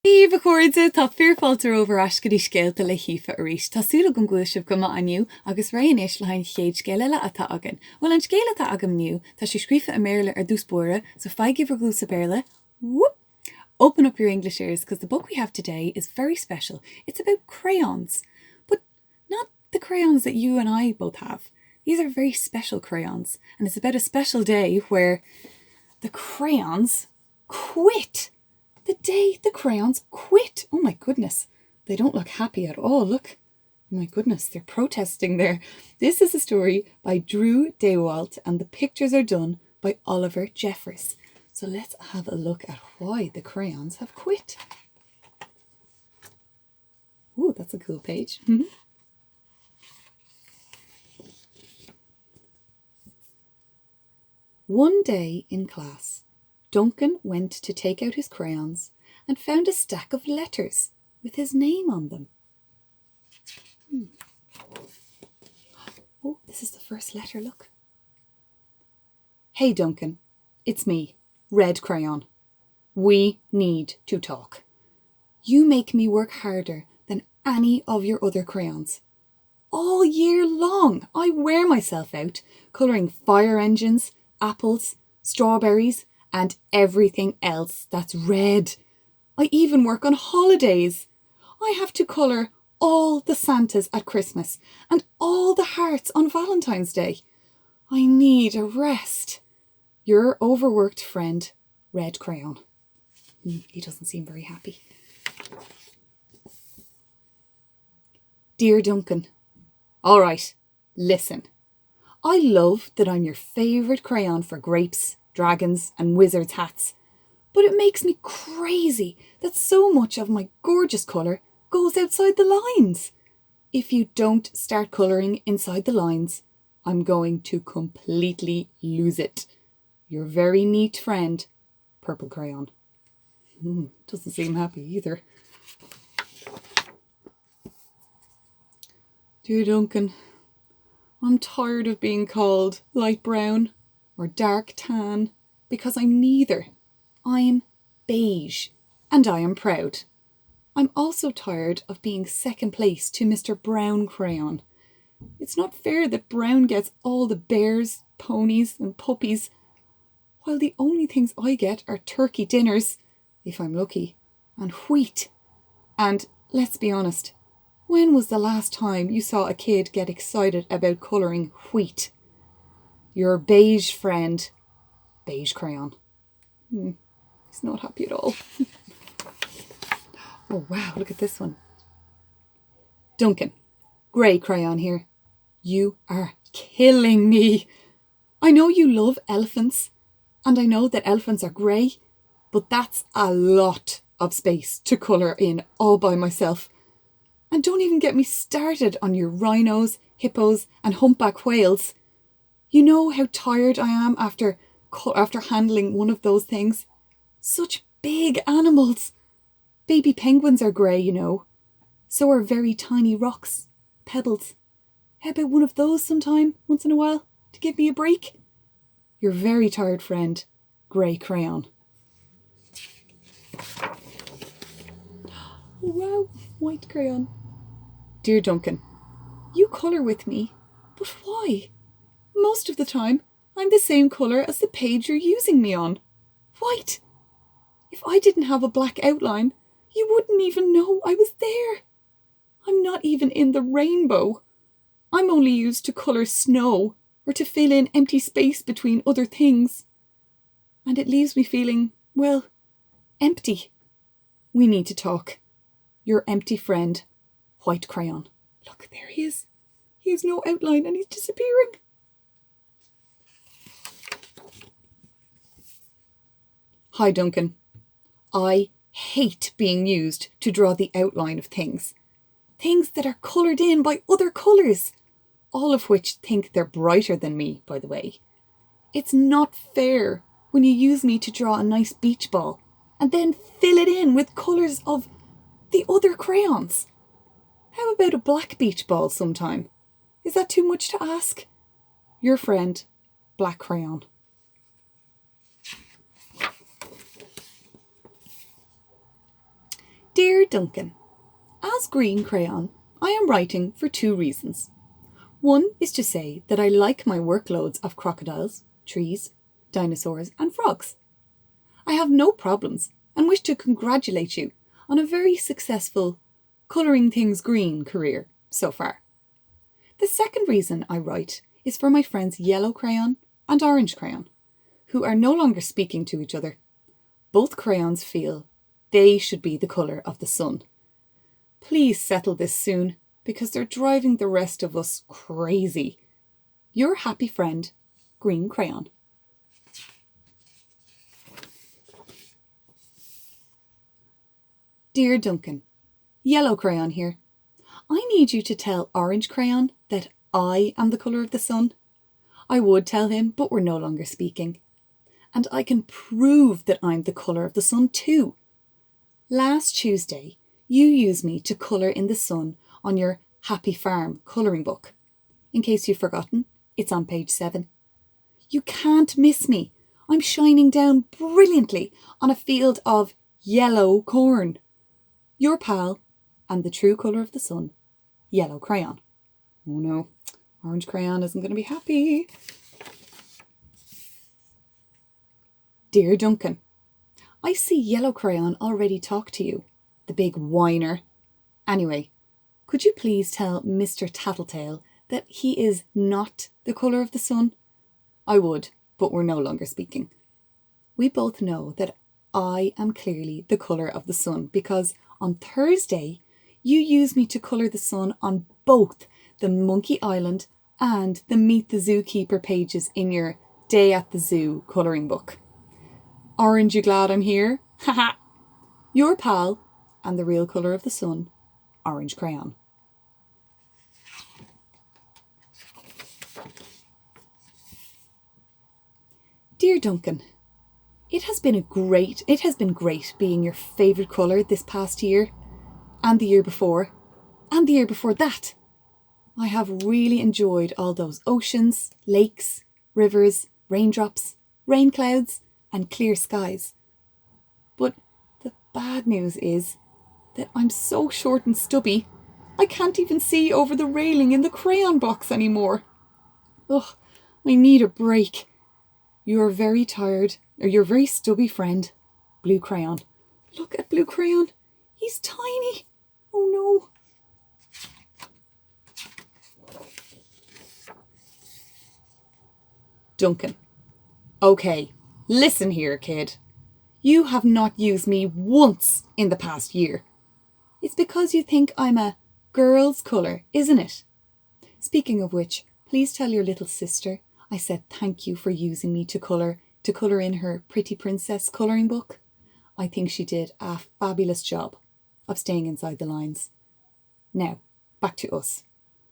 Íomh cuairde tá fearfáiltar over ascaí scéalta le hífa arís. Tásúla go gcuil sibh go aniu agus réanis le hain chéad scéile atá agan. Well an scéile atá agam niu, tá sé scríofa a méile ar dúspóra, so feigh for glue sa béle. Whoop! Open up your English ears because the book we have today is very special. It's about crayons, but not the crayons that you and I both have. These are very special crayons, and it's about a special day where the crayons quit. The day the crayons quit. Oh my goodness. They don't look happy at all. Look. Oh my goodness, they're protesting there. This is a story by Drew Daywalt and the pictures are done by Oliver Jeffers. So let's have a look at why the crayons have quit. Oh, that's a cool page. One day in class, Duncan went to take out his crayons and found a stack of letters with his name on them. Oh, this is the first letter, look. Hey Duncan, it's me, Red Crayon. We need to talk. You make me work harder than any of your other crayons. All year long I wear myself out colouring fire engines, apples, strawberries, and everything else that's red. I even work on holidays. I have to colour all the Santas at Christmas and all the hearts on Valentine's Day. I need a rest. Your overworked friend, Red Crayon. He doesn't seem very happy. Dear Duncan, all right, listen. I love that I'm your favourite crayon for grapes, dragons and wizards' hats, but it makes me crazy that so much of my gorgeous colour goes outside the lines. If you don't start colouring inside the lines, I'm going to completely lose it. Your very neat friend, Purple Crayon. Doesn't seem happy either. Dear Duncan, I'm tired of being called light brown or dark tan because I'm neither. I'm beige and I am proud. I'm also tired of being second place to Mr. Brown Crayon. It's not fair that Brown gets all the bears, ponies and puppies, while the only things I get are turkey dinners, if I'm lucky, and wheat. And let's be honest, when was the last time you saw a kid get excited about colouring wheat? Your beige friend, Beige Crayon. He's not happy at all. Oh wow, look at this one. Duncan, Grey Crayon here. You are killing me. I know you love elephants, and I know that elephants are grey, but that's a lot of space to colour in all by myself. And don't even get me started on your rhinos, hippos and humpback whales. You know how tired I am after handling one of those things? Such big animals. Baby penguins are grey, you know. So are very tiny rocks, pebbles. How about one of those sometime, once in a while, to give me a break? Your very tired friend, Grey Crayon. Oh, wow, White Crayon. Dear Duncan, you colour with me, but why? Most of the time, I'm the same colour as the page you're using me on. White. If I didn't have a black outline, you wouldn't even know I was there. I'm not even in the rainbow. I'm only used to colour snow or to fill in empty space between other things. And it leaves me feeling, well, empty. We need to talk. Your empty friend, White Crayon. Look, there he is. He has no outline and he's disappearing. Hi, Duncan. I hate being used to draw the outline of things. Things that are coloured in by other colours. All of which think they're brighter than me, by the way. It's not fair when you use me to draw a nice beach ball and then fill it in with colours of the other crayons. How about a black beach ball sometime? Is that too much to ask? Your friend, Black Crayon. Dear Duncan, as Green Crayon, I am writing for 2 reasons. One is to say that I like my workloads of crocodiles, trees, dinosaurs and frogs. I have no problems and wish to congratulate you on a very successful colouring things green career so far. The second reason I write is for my friends Yellow Crayon and Orange Crayon, who are no longer speaking to each other. Both crayons feel they should be the colour of the sun. Please settle this soon, because they're driving the rest of us crazy. Your happy friend, Green Crayon. Dear Duncan, Yellow Crayon here. I need you to tell Orange Crayon that I am the colour of the sun. I would tell him, but we're no longer speaking. And I can prove that I'm the colour of the sun too. Last Tuesday, you used me to colour in the sun on your Happy Farm colouring book. In case you've forgotten, it's on page 7. You can't miss me. I'm shining down brilliantly on a field of yellow corn. Your pal and the true colour of the sun, Yellow Crayon. Oh no, Orange Crayon isn't going to be happy. Dear Duncan, I see Yellow Crayon already talk to you, the big whiner. Anyway, could you please tell Mr. Tattletale that he is not the colour of the sun? I would, but we're no longer speaking. We both know that I am clearly the colour of the sun because on Thursday you used me to colour the sun on both the Monkey Island and the Meet the Zookeeper pages in your Day at the Zoo colouring book. Aren't you glad I'm here? Haha! Your pal and the real colour of the sun, Orange Crayon. Dear Duncan, it has been great being your favourite colour this past year, and the year before, and the year before that. I have really enjoyed all those oceans, lakes, rivers, raindrops, rain clouds, and clear skies. But the bad news is that I'm so short and stubby, I can't even see over the railing in the crayon box anymore. Ugh, I need a break. You're very tired, or your very stubby friend, Blue Crayon. Look at Blue Crayon. He's tiny. Oh no. Duncan. Okay, listen here, kid. You have not used me once in the past year. It's because you think I'm a girl's colour, isn't it? Speaking of which, please tell your little sister I said thank you for using me to colour in her Pretty Princess colouring book. I think she did a fabulous job of staying inside the lines. Now, back to us.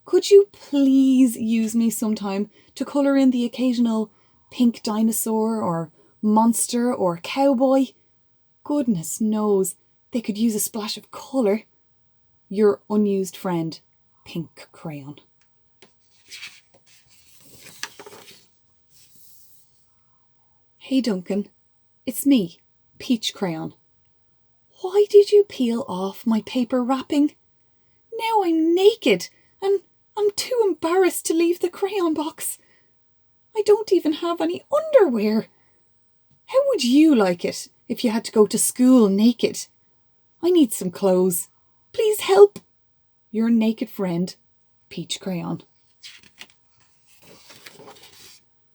Could you please use me sometime to colour in the occasional pink dinosaur or monster or cowboy? Goodness knows, they could use a splash of colour. Your unused friend, Pink Crayon. Hey Duncan, it's me, Peach Crayon. Why did you peel off my paper wrapping? Now I'm naked and I'm too embarrassed to leave the crayon box. I don't even have any underwear. How would you like it if you had to go to school naked? I need some clothes. Please help. Your naked friend, Peach Crayon.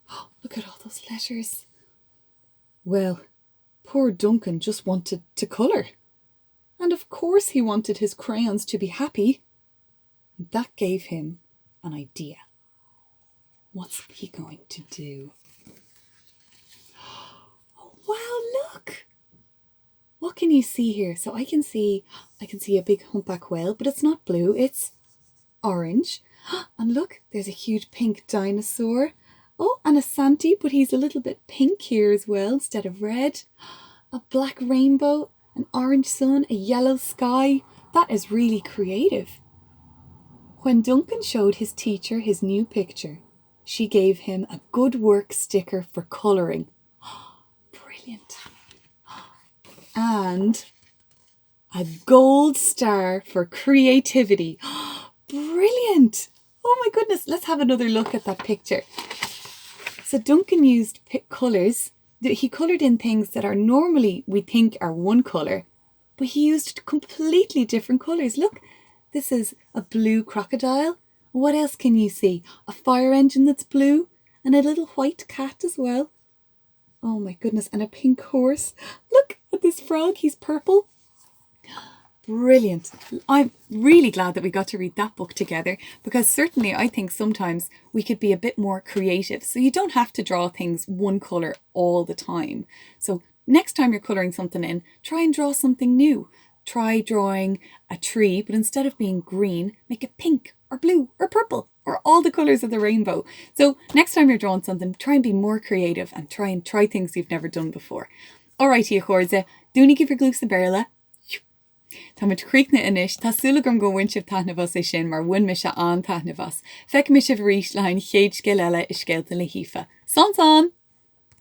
Oh, look at all those letters. Well, poor Duncan just wanted to colour. And of course he wanted his crayons to be happy. That gave him an idea. What's he going to do? Oh, wow, look! What can you see here? So I can see a big humpback whale, but it's not blue, it's orange. And look, there's a huge pink dinosaur. Oh, and a Santy, but he's a little bit pink here as well instead of red. A black rainbow, an orange sun, a yellow sky. That is really creative. When Duncan showed his teacher his new picture, she gave him a good work sticker for colouring. Brilliant. And A gold star for creativity. Brilliant! Oh my goodness, let's have another look at that picture. So Duncan used colours. He coloured in things that are normally we think are one colour, but he used completely different colours. Look, this is a blue crocodile. What else can you see? A fire engine that's blue and a little white cat as well. Oh my goodness, and a pink horse. Look at this frog, he's purple. Brilliant. I'm really glad that we got to read that book together, because certainly I think sometimes we could be a bit more creative. So you don't have to draw things one colour all the time. So next time you're colouring something in, try and draw something new. Try drawing a tree, but instead of being green, make it pink or blue or purple or all the colours of the rainbow. So next time you're drawing something, try and be more creative and try things you've never done before. Alrighty, chóirde, dúnig give your glús a béarla. Tá muid críocna inis, tá súla gom go bhain sibh taithne bhas é sin mar bhain me se an taithne bhas. Feic me sibh rís le hain chéad scéal eile i Scéalta le hAoife. Son!